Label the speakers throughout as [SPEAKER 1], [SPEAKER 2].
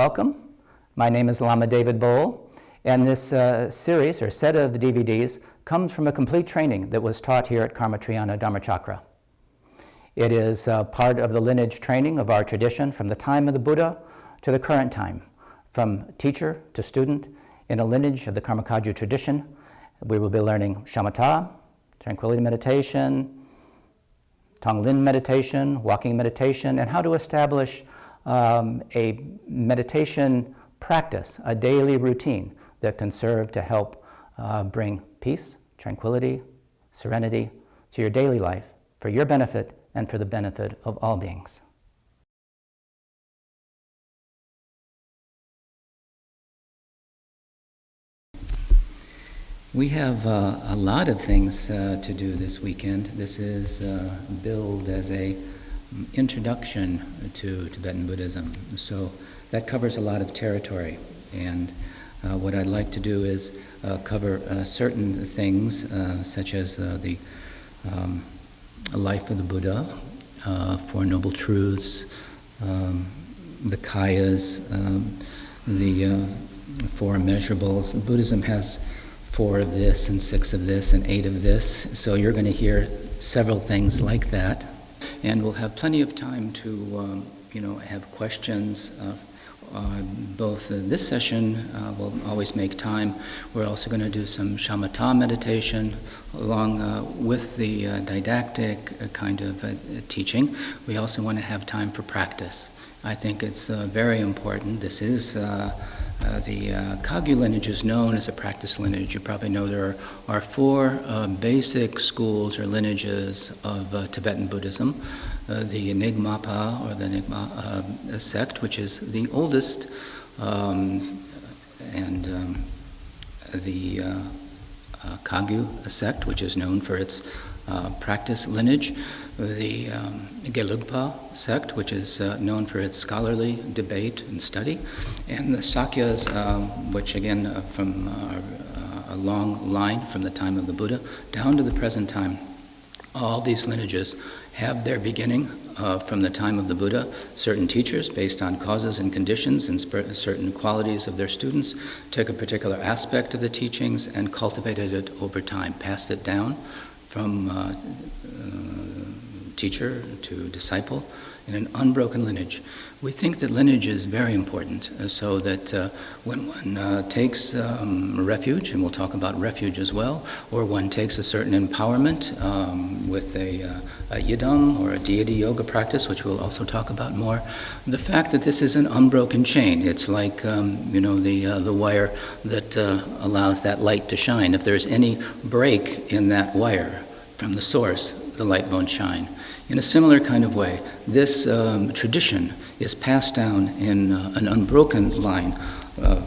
[SPEAKER 1] welcome. My name is Lama David Bowl, and this series or set of DVDs comes from a complete training that was taught here at Karma Triyana Dharmachakra. It is part of the lineage training of our tradition from the time of the Buddha to the current time, from teacher to student in a lineage of the Karmakaju tradition. We will be learning shamatha, tranquility meditation, Tonglen meditation, walking meditation, and how to establish a meditation practice, a daily routine that can serve to help bring peace, tranquility, serenity to your daily life for your benefit and for the benefit of all beings. We have a lot of things to do this weekend. This is billed as a introduction to Tibetan Buddhism. So that covers a lot of territory. And what I'd like to do is cover certain things, such as the life of the Buddha, Four Noble Truths, the Kayas, the Four Immeasurables. Buddhism has 4 of this and 6 of this and 8 of this. So you're going to hear several things like that. And we'll have plenty of time to, have questions. Both this session, we'll always make time. We're also going to do some shamatha meditation along with the didactic kind of teaching. We also want to have time for practice. I think it's very important. This is the Kagyu lineage is known as a practice lineage. You probably know there are 4 basic schools or lineages of Tibetan Buddhism. The Nyingmapa, or the Nyingma sect, which is the oldest, and the Kagyu sect, which is known for its practice lineage. The Gelugpa sect, which is known for its scholarly debate and study, and the Sakyas, which again from a long line from the time of the Buddha down to the present time. All these lineages have their beginning from the time of the Buddha. Certain teachers, based on causes and conditions and certain qualities of their students, took a particular aspect of the teachings and cultivated it over time, passed it down from teacher to disciple in an unbroken lineage. We think that lineage is very important, so that when one takes refuge, and we'll talk about refuge as well, or one takes a certain empowerment with a yidam or a deity yoga practice, which we'll also talk about more, the fact that this is an unbroken chain. It's like the wire that allows that light to shine. If there's any break in that wire from the source, the light won't shine. In a similar kind of way, this tradition is passed down in an unbroken line of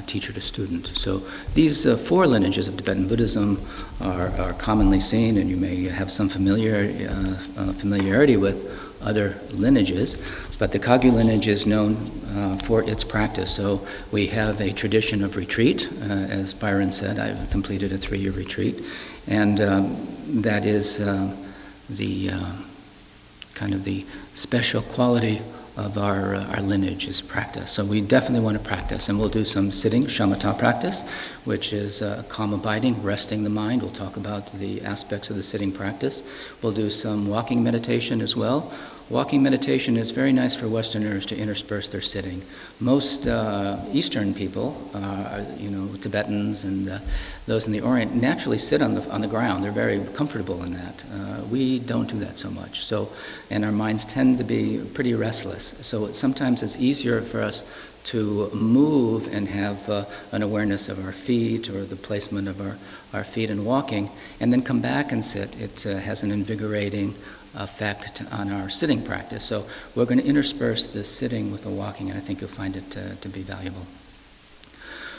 [SPEAKER 1] teacher to student. So these 4 lineages of Tibetan Buddhism are commonly seen, and you may have some familiarity with other lineages, but the Kagyu lineage is known for its practice. So we have a tradition of retreat. As Byron said, I've completed a 3-year retreat, and that is the kind of the special quality of our lineage is practice. So we definitely want to practice, and we'll do some sitting shamatha practice, which is calm abiding, resting the mind. We'll talk about the aspects of the sitting practice. We'll do some walking meditation as well. Walking meditation is very nice for Westerners to intersperse their sitting. Most Eastern people, Tibetans and those in the Orient, naturally sit on the ground. They're very comfortable in that. We don't do that so much. So, and our minds tend to be pretty restless. So sometimes it's easier for us to move and have an awareness of our feet or the placement of our feet in walking, and then come back and sit. It has an invigorating effect on our sitting practice. So we're going to intersperse the sitting with the walking, and I think you'll find it to be valuable.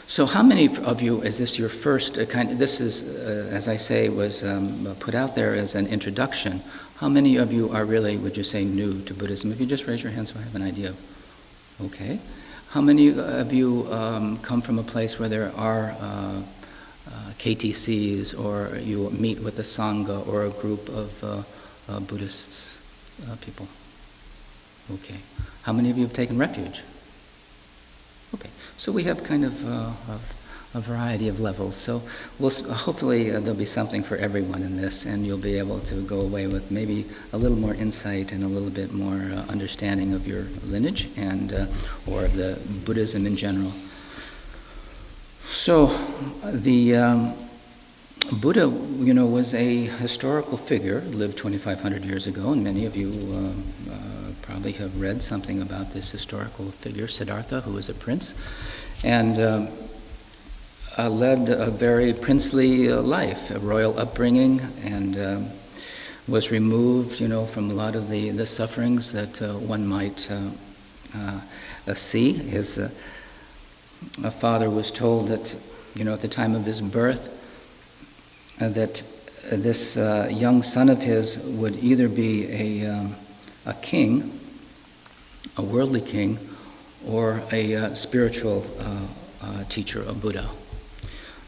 [SPEAKER 1] So how many of you, is this your first this is, as I say, was put out there as an introduction. How many of you are really, would you say, new to Buddhism? If you just raise your hand so I have an idea. Okay. How many of you come from a place where there are KTCs, or you meet with a Sangha or a group of Buddhists, people? Okay. How many of you have taken refuge? Okay. So we have kind of a variety of levels. So hopefully there'll be something for everyone in this, and you'll be able to go away with maybe a little more insight and a little bit more understanding of your lineage and or of the Buddhism in general. So the Buddha, was a historical figure, lived 2,500 years ago, and many of you probably have read something about this historical figure, Siddhartha, who was a prince, and led a very princely life, a royal upbringing, and was removed, from a lot of the sufferings that one might see. His father was told that, at the time of his birth, that this young son of his would either be a king, a worldly king, or a spiritual teacher, a Buddha.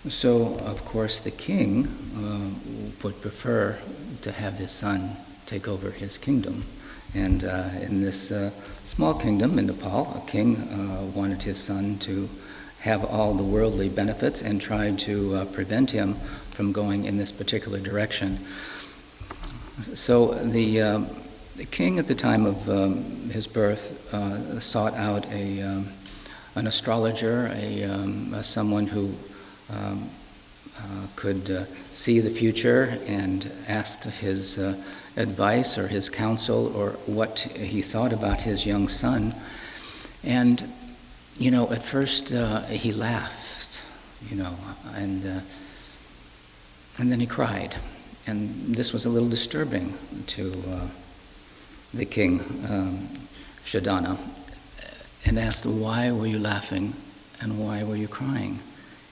[SPEAKER 1] So, of course, the king would prefer to have his son take over his kingdom. And in this small kingdom in Nepal, a king wanted his son to have all the worldly benefits and tried to prevent him from going in this particular direction. So the king at the time of his birth sought out an astrologer, someone who could see the future, and asked his advice or his counsel or what he thought about his young son. And, at first he laughed, and then he cried. And this was a little disturbing to the king, Shadana, and asked, "Why were you laughing and why were you crying?"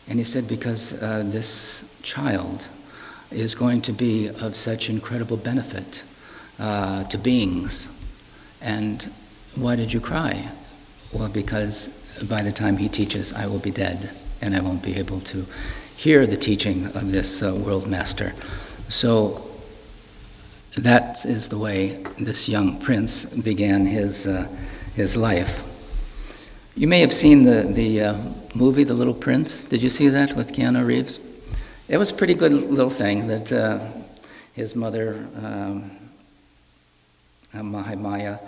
[SPEAKER 1] And he said, "Because this child is going to be of such incredible benefit to beings. And why did you cry?" "Well, because by the time he teaches, I will be dead, and I won't be able to hear the teaching of this world master." So that is the way this young prince began his life. You may have seen the movie, The Little Prince. Did you see that with Keanu Reeves? It was a pretty good little thing that his mother, Mahamaya,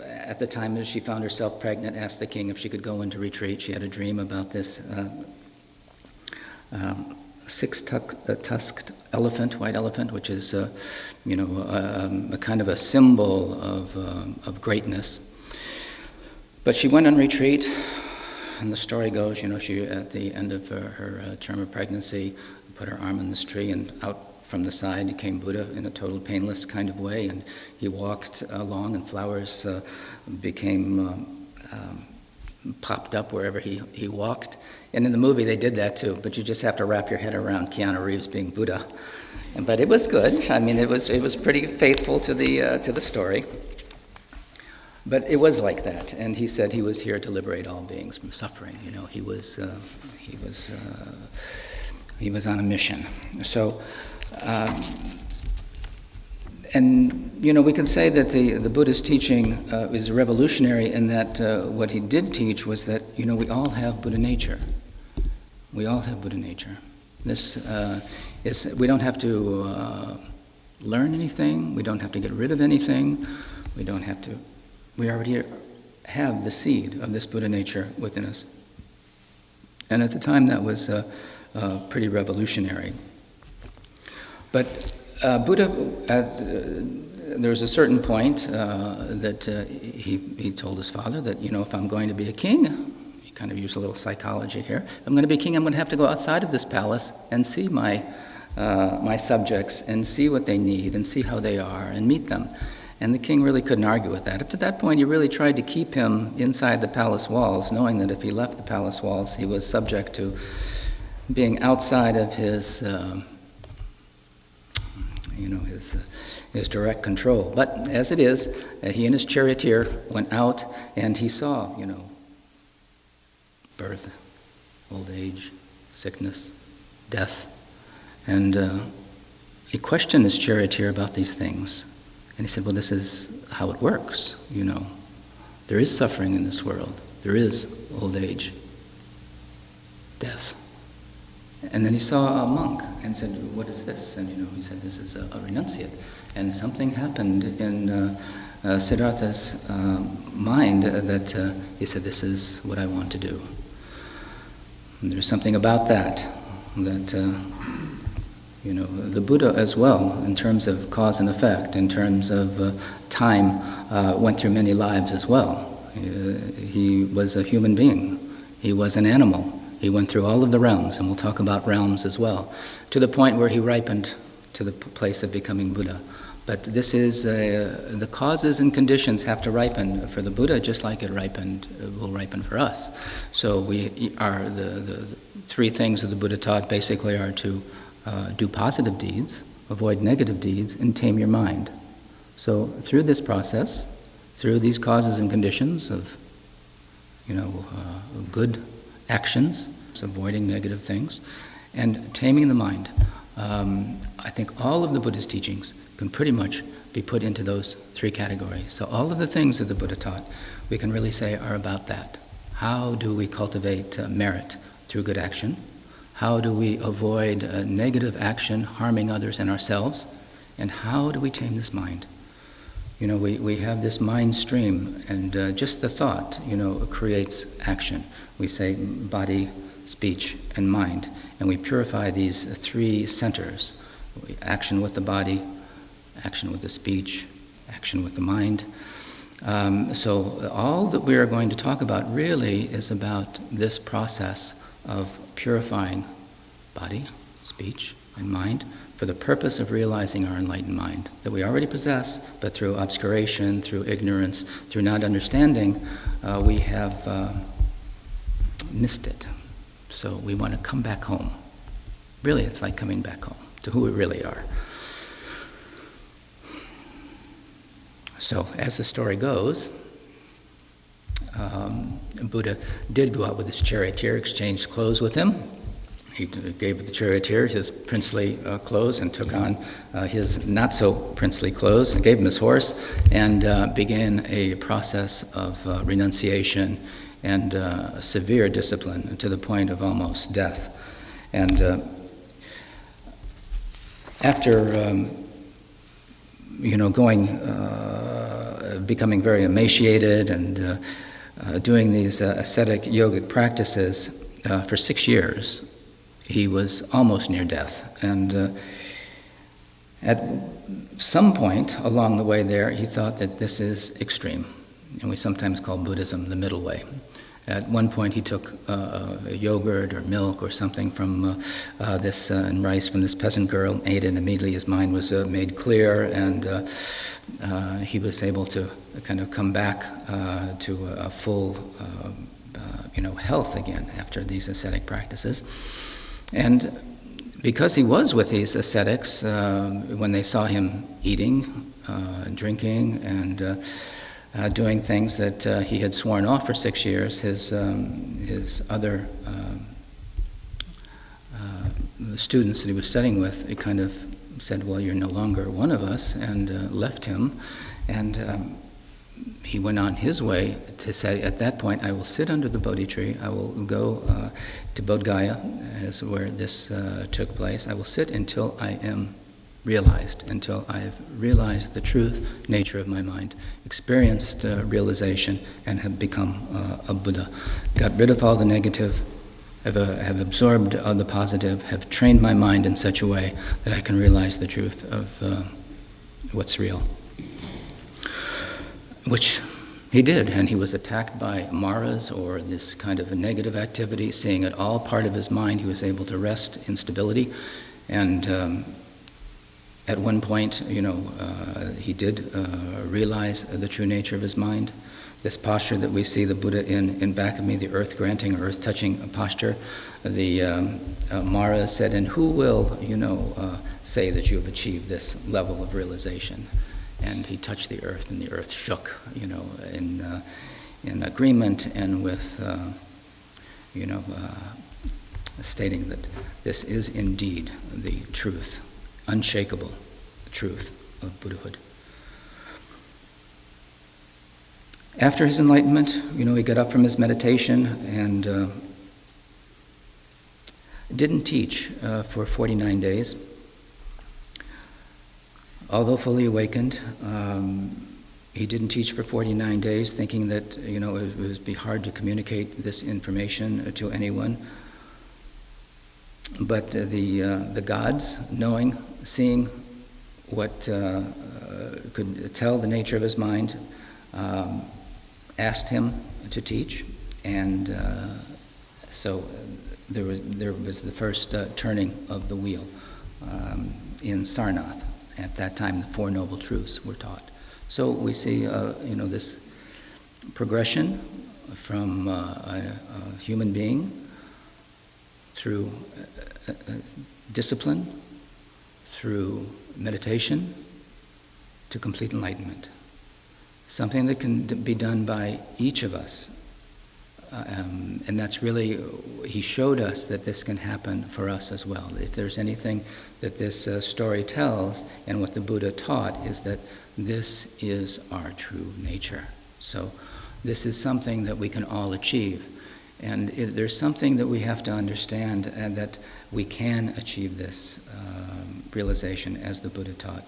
[SPEAKER 1] at the time that she found herself pregnant, asked the king if she could go into retreat. She had a dream about this six-tusked elephant, white elephant, which is, a kind of a symbol of greatness. But she went on retreat, and the story goes, she, at the end of her term of pregnancy, put her arm in this tree, and out from the side came Buddha in a total painless kind of way, and he walked along, and flowers became popped up wherever he walked. And in the movie they did that too, but you just have to wrap your head around Keanu Reeves being Buddha. But it was good. I mean, it was pretty faithful to the story. But it was like that, and he said he was here to liberate all beings from suffering. He was on a mission. So, we can say that the Buddha's teaching is revolutionary in that what he did teach was that we all have Buddha nature. We all have Buddha nature. This we don't have to learn anything. We don't have to get rid of anything. We already have the seed of this Buddha nature within us. And at the time that was pretty revolutionary. But Buddha, there was a certain point that he told his father that, if I'm going to be a king, he kind of used a little psychology here, if I'm going to be a king, I'm going to have to go outside of this palace and see my subjects and see what they need and see how they are and meet them. And the king really couldn't argue with that. Up to that point, he really tried to keep him inside the palace walls, knowing that if he left the palace walls, he was subject to being outside of his his direct control. But as it is, he and his charioteer went out, and he saw, birth, old age, sickness, death. And he questioned his charioteer about these things. And he said, well, this is how it works, There is suffering in this world. There is old age, death. And then he saw a monk and said, "What is this?" And he said, "This is a renunciate." And something happened in Siddhartha's mind that he said, "This is what I want to do." And there's something about that the Buddha as well, in terms of cause and effect, in terms of time, went through many lives as well. He was a human being. He was an animal. He went through all of the realms, and we'll talk about realms as well, to the point where he ripened to the place of becoming Buddha. But this is, the causes and conditions have to ripen for the Buddha, just like it will ripen for us. So we are, the three things that the Buddha taught basically are to do positive deeds, avoid negative deeds, and tame your mind. So through this process, through these causes and conditions of, good actions, avoiding negative things, and taming the mind, I think all of the Buddha's teachings can pretty much be put into those three categories. So all of the things that the Buddha taught, we can really say are about that. How do we cultivate merit through good action? How do we avoid negative action harming others and ourselves? And how do we tame this mind? We have this mind stream, and just the thought, creates action. We say body, speech, and mind, and we purify these three centers: action with the body, action with the speech, action with the mind. So all that we are going to talk about really is about this process of purifying body, speech, and mind for the purpose of realizing our enlightened mind that we already possess, but through obscuration, through ignorance, through not understanding, we have missed it. So we want to come back home. Really, it's like coming back home to who we really are. So, as the story goes, Buddha did go out with his charioteer, exchanged clothes with him. He gave the charioteer his princely clothes and took on his not-so-princely clothes, and gave him his horse, and began a process of renunciation and severe discipline to the point of almost death. And after becoming very emaciated and doing these ascetic yogic practices for 6 years, he was almost near death. And at some point along the way there, he thought that this is extreme, and we sometimes call Buddhism the middle way. At one point, he took yogurt or milk or something from and rice from this peasant girl, ate it, and immediately his mind was made clear, and he was able to kind of come back to a full, health again after these ascetic practices. And because he was with these ascetics, when they saw him eating, drinking, and doing things that he had sworn off for 6 years, his other students that he was studying with, it kind of said, "Well, you're no longer one of us," and left him. And he went on his way to say, at that point, "I will sit under the Bodhi tree. I will go to Bodh Gaya, as where this took place. I will sit until I am realized, until I have realized the truth, nature of my mind, experienced realization, and have become a Buddha. Got rid of all the negative, have absorbed the positive, have trained my mind in such a way that I can realize the truth of what's real." Which he did, and he was attacked by maras, or this kind of a negative activity, seeing it all part of his mind. He was able to rest in stability, and at one point, he did realize the true nature of his mind. This posture that we see the Buddha in back of me, the earth-granting or earth-touching posture, the Mara said, "And who will, say that you have achieved this level of realization?" And he touched the earth, and the earth shook, in agreement and with, stating that this is indeed the truth, unshakable truth of Buddhahood. After his enlightenment, he got up from his meditation and didn't teach for 49 days. Although fully awakened, he didn't teach for 49 days, thinking that it would be hard to communicate this information to anyone. But the gods, knowing, seeing what could tell the nature of his mind, asked him to teach, and so there was the first turning of the wheel in Sarnath. At that time, the Four Noble Truths were taught. So we see, this progression from a human being through discipline, through meditation, to complete enlightenment. Something that can be done by each of us. And that's really, he showed us that this can happen for us as well. If there's anything that this story tells, and what the Buddha taught, is that this is our true nature. So this is something that we can all achieve. And there's something that we have to understand, and that we can achieve this realization as the Buddha taught.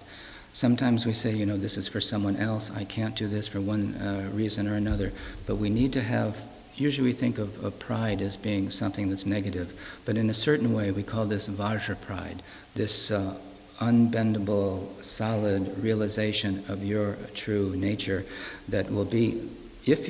[SPEAKER 1] Sometimes we say, this is for someone else. I can't do this for one reason or another. But we need to have, usually we think of pride as being something that's negative. But in a certain way, we call this Vajra pride, this unbendable, solid realization of your true nature that will be, if you